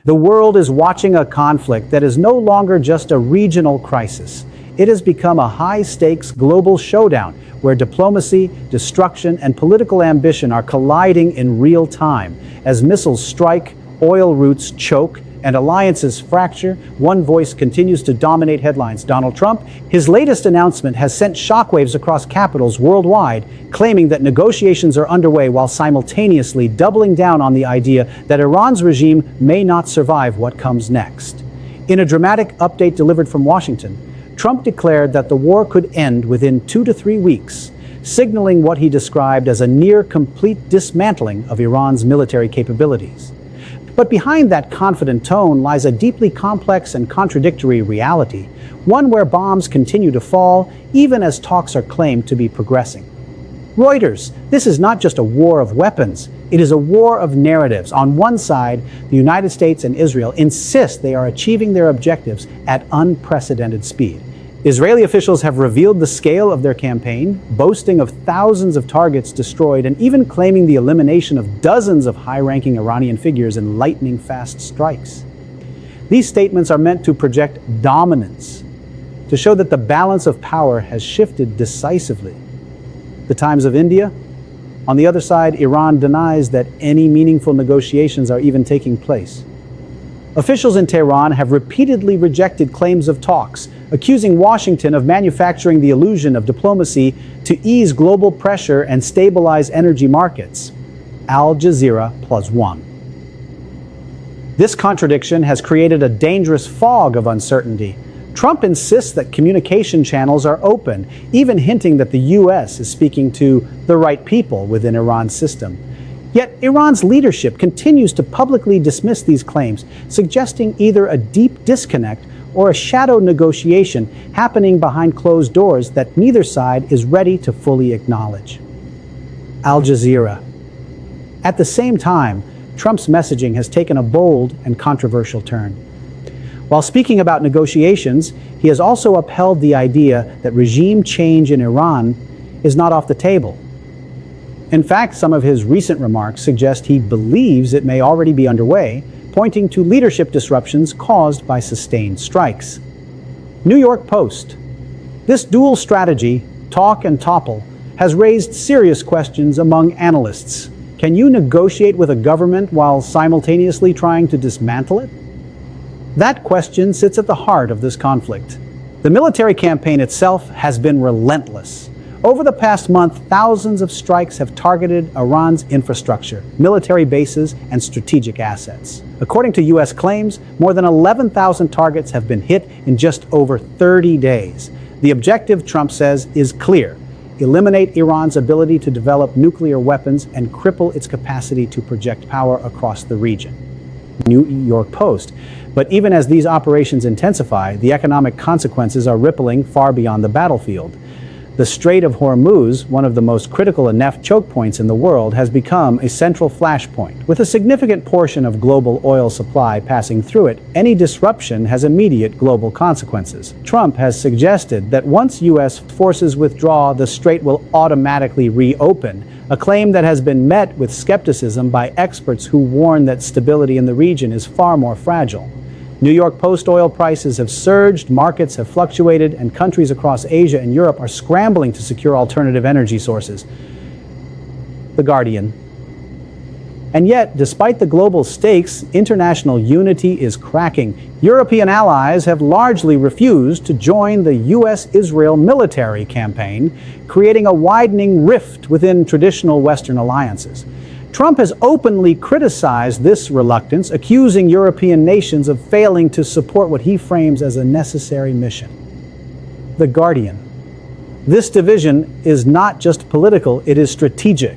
The world is watching a conflict that is no longer just a regional crisis. It has become a high-stakes global showdown where diplomacy, destruction, and political ambition are colliding in real time. As missiles strike, oil routes choke, and alliances fracture, one voice continues to dominate headlines: Donald Trump. His latest announcement has sent shockwaves across capitals worldwide, claiming that negotiations are underway while simultaneously doubling down on the idea that Iran's regime may not survive what comes next. In a dramatic update delivered from Washington, Trump declared that the war could end within 2 to 3 weeks, signaling what he described as a near-complete dismantling of Iran's military capabilities. But behind that confident tone lies a deeply complex and contradictory reality, one where bombs continue to fall even as talks are claimed to be progressing. Reuters, this is not just a war of weapons, it is a war of narratives. On one side, the United States and Israel insist they are achieving their objectives at unprecedented speed. Israeli officials have revealed the scale of their campaign, boasting of thousands of targets destroyed and even claiming the elimination of dozens of high-ranking Iranian figures in lightning-fast strikes. These statements are meant to project dominance, to show that the balance of power has shifted decisively. The Times of India? On the other side, Iran denies that any meaningful negotiations are even taking place. Officials in Tehran have repeatedly rejected claims of talks, accusing Washington of manufacturing the illusion of diplomacy to ease global pressure and stabilize energy markets. Al Jazeera +1. This contradiction has created a dangerous fog of uncertainty. Trump insists that communication channels are open, even hinting that the U.S. is speaking to the right people within Iran's system. Yet Iran's leadership continues to publicly dismiss these claims, suggesting either a deep disconnect or a shadow negotiation happening behind closed doors that neither side is ready to fully acknowledge. Al Jazeera. At the same time, Trump's messaging has taken a bold and controversial turn. While speaking about negotiations, he has also upheld the idea that regime change in Iran is not off the table. In fact, some of his recent remarks suggest he believes it may already be underway, pointing to leadership disruptions caused by sustained strikes. New York Post. This dual strategy, talk and topple, has raised serious questions among analysts. Can you negotiate with a government while simultaneously trying to dismantle it? That question sits at the heart of this conflict. The military campaign itself has been relentless. Over the past month, thousands of strikes have targeted Iran's infrastructure, military bases, and strategic assets. According to U.S. claims, more than 11,000 targets have been hit in just over 30 days. The objective, Trump says, is clear: eliminate Iran's ability to develop nuclear weapons and cripple its capacity to project power across the region. New York Post. But even as these operations intensify, the economic consequences are rippling far beyond the battlefield. The Strait of Hormuz, one of the most critical neft choke points in the world, has become a central flashpoint. With a significant portion of global oil supply passing through it, any disruption has immediate global consequences. Trump has suggested that once U.S. forces withdraw, the strait will automatically reopen, a claim that has been met with skepticism by experts who warn that stability in the region is far more fragile. New York Post oil prices have surged, markets have fluctuated, and countries across Asia and Europe are scrambling to secure alternative energy sources. The Guardian. And yet, despite the global stakes, international unity is cracking. European allies have largely refused to join the U.S.-Israel military campaign, creating a widening rift within traditional Western alliances. Trump has openly criticized this reluctance, accusing European nations of failing to support what he frames as a necessary mission. The Guardian. This division is not just political, it is strategic.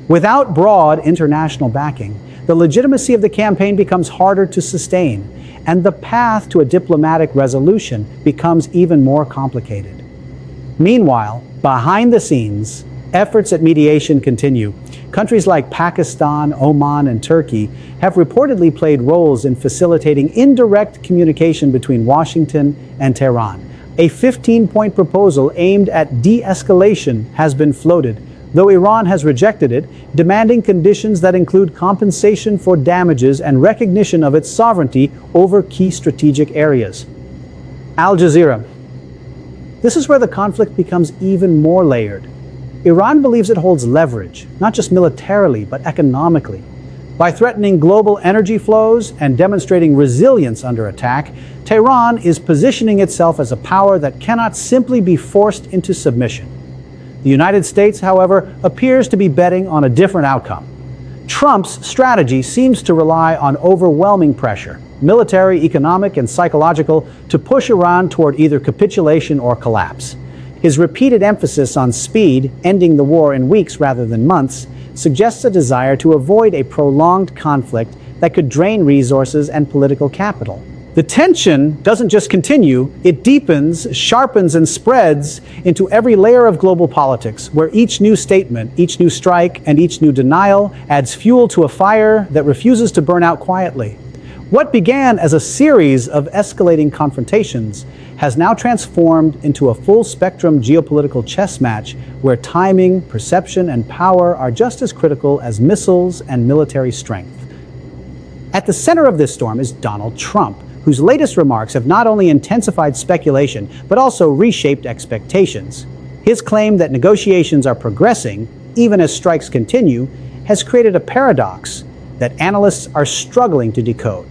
Without broad international backing, the legitimacy of the campaign becomes harder to sustain, and the path to a diplomatic resolution becomes even more complicated. Meanwhile, behind the scenes, efforts at mediation continue. Countries like Pakistan, Oman, and Turkey have reportedly played roles in facilitating indirect communication between Washington and Tehran. A 15-point proposal aimed at de-escalation has been floated, though Iran has rejected it, demanding conditions that include compensation for damages and recognition of its sovereignty over key strategic areas. Al Jazeera. This is where the conflict becomes even more layered. Iran believes it holds leverage, not just militarily, but economically. By threatening global energy flows and demonstrating resilience under attack, Tehran is positioning itself as a power that cannot simply be forced into submission. The United States, however, appears to be betting on a different outcome. Trump's strategy seems to rely on overwhelming pressure, military, economic, and psychological, to push Iran toward either capitulation or collapse. His repeated emphasis on speed, ending the war in weeks rather than months, suggests a desire to avoid a prolonged conflict that could drain resources and political capital. The tension doesn't just continue, it deepens, sharpens, and spreads into every layer of global politics, where each new statement, each new strike, and each new denial adds fuel to a fire that refuses to burn out quietly. What began as a series of escalating confrontations has now transformed into a full-spectrum geopolitical chess match where timing, perception, and power are just as critical as missiles and military strength. At the center of this storm is Donald Trump, whose latest remarks have not only intensified speculation, but also reshaped expectations. His claim that negotiations are progressing, even as strikes continue, has created a paradox that analysts are struggling to decode.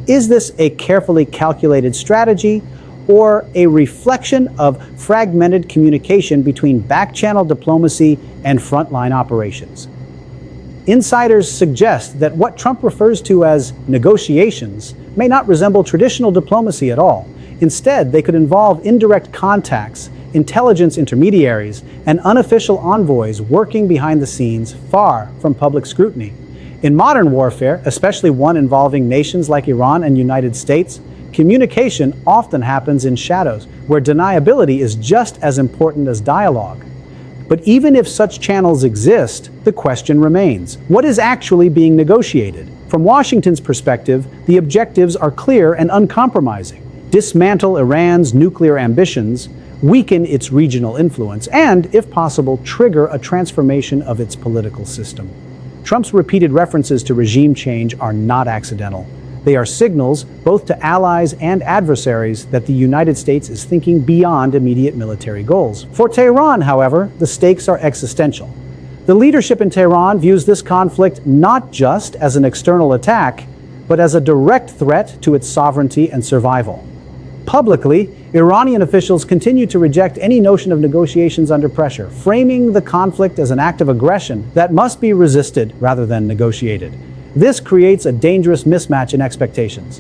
Is this a carefully calculated strategy, or a reflection of fragmented communication between back-channel diplomacy and frontline operations? Insiders suggest that what Trump refers to as negotiations may not resemble traditional diplomacy at all. Instead, they could involve indirect contacts, intelligence intermediaries, and unofficial envoys working behind the scenes far from public scrutiny. In modern warfare, especially one involving nations like Iran and United States, communication often happens in shadows, where deniability is just as important as dialogue. But even if such channels exist, the question remains: what is actually being negotiated? From Washington's perspective, the objectives are clear and uncompromising: dismantle Iran's nuclear ambitions, weaken its regional influence, and, if possible, trigger a transformation of its political system. Trump's repeated references to regime change are not accidental. They are signals, both to allies and adversaries, that the United States is thinking beyond immediate military goals. For Tehran, however, the stakes are existential. The leadership in Tehran views this conflict not just as an external attack, but as a direct threat to its sovereignty and survival. Publicly, Iranian officials continue to reject any notion of negotiations under pressure, framing the conflict as an act of aggression that must be resisted rather than negotiated. This creates a dangerous mismatch in expectations.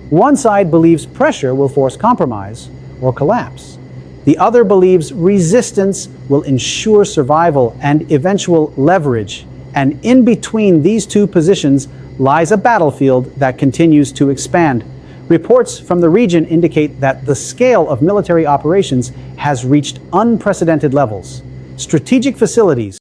One side believes pressure will force compromise or collapse. The other believes resistance will ensure survival and eventual leverage. And in between these two positions lies a battlefield that continues to expand. Reports from the region indicate that the scale of military operations has reached unprecedented levels. Strategic facilities